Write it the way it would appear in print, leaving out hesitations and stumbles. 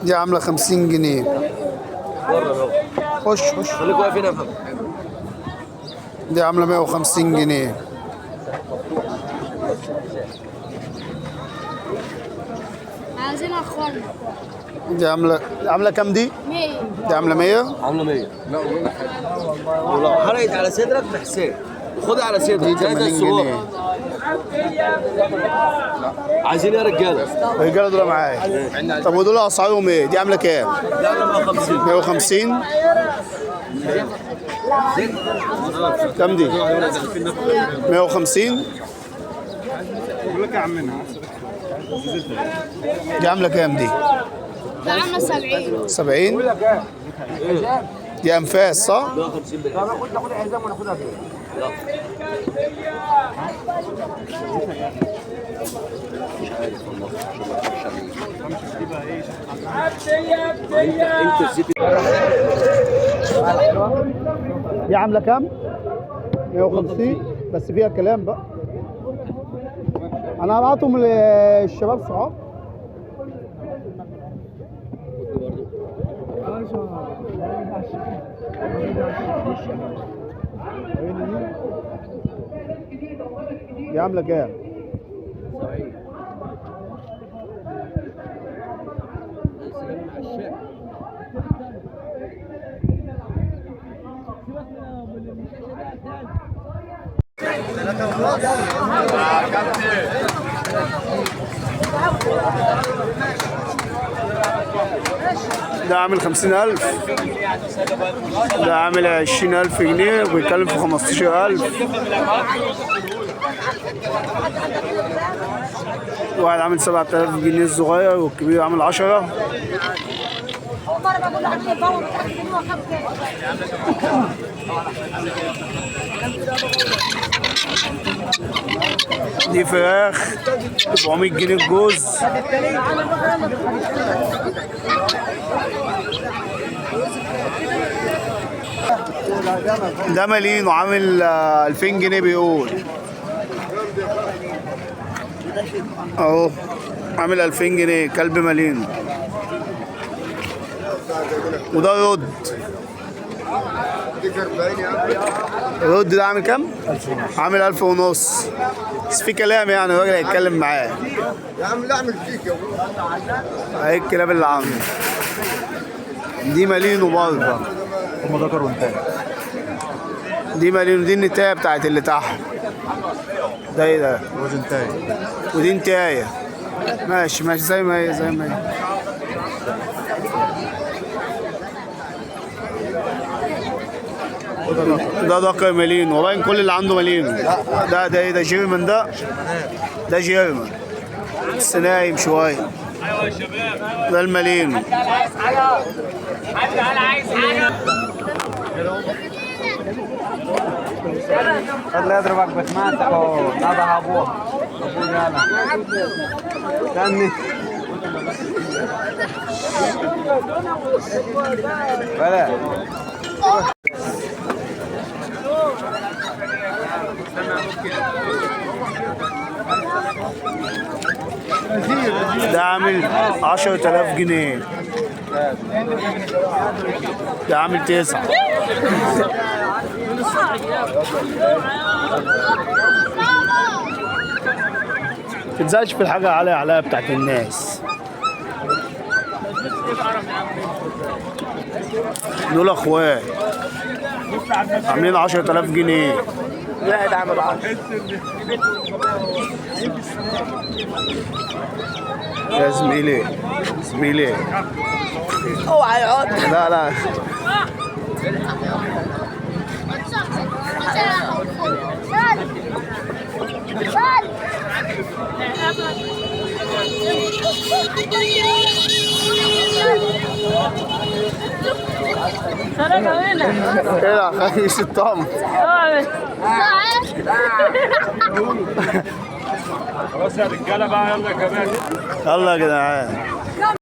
دي عاملة 50 جنيه. خش خش. خليك واقف هنا يا فندم. دي عاملة 150 جنيه. عايزينها خالص. دي عاملة كام دي؟ 100. دي عاملة 100؟ عامله 100. لا ولو حرقت على صدرك بحساب خدها على صدرك. دي 80 جنيه. عايزين يا رجاله؟ الرجالة دول معايا. طب ودول أسعارهم إيه؟ دي عاملة كام؟ دي عامله 150. 150. كام دي؟ 150. دي عاملة كام دي؟ ده عامله 70. 70. دي أنفاس صح؟ 150 بالله. ناخد حزام وناخدها فين؟ انت الزيت دي عاملة كام؟ 150 بس فيها كلام بقى. أنا هبعتهم للشباب صحاب. دي عاملة كام؟ ده عامل 50,000. ده عامل 20,000 جنيه وبيتكلم في 15,000. واحد عامل 7,000 جنيه الصغير والكبير عامل 10. دي فراخ 400 جنيه الجوز. ده مليون وعامل 2000 جنيه بيقول اهو. عامل 2000 جنيه كلب مليون. وده رد. الرد ده عامل كام؟ عامل 1000 ونص. بس في كلام يعني الراجل هيتكلم معاه. يا عم لا اعمل فيك يا اهي الكلاب اللي عامله. دي مليون وبرضه. هم ذكروا انتهى. دي مليون. دي النتايه بتاعت اللي تحت. ده ايه ده؟ وزن تاي. ودي نتايه. ماشي ماشي زي ما هي زي ما هي. ده ذكر مليون وباين كل اللي عنده مليون. ده ايه ده؟ جيرمان ده؟ ده جيرمان بس نايم شويه. ايوه يا شباب. ده المليون. حد عايز حاجه الله يضربك بسمعته نضح ابوه. ابوه يلا استني ولا ده عامل 10,000 جنيه. ده عامل 9. متنزلش في الحاجة عليها بتاعت الناس. دول اخوات عاملين 10,000 جنيه. واحد عمل 10. يا زميلي زميلي اوعى يقعد. لا لا ايه ده خميس الطعم. خلاص يا رجاله بقى يلا كمان. يلا يا جدعان.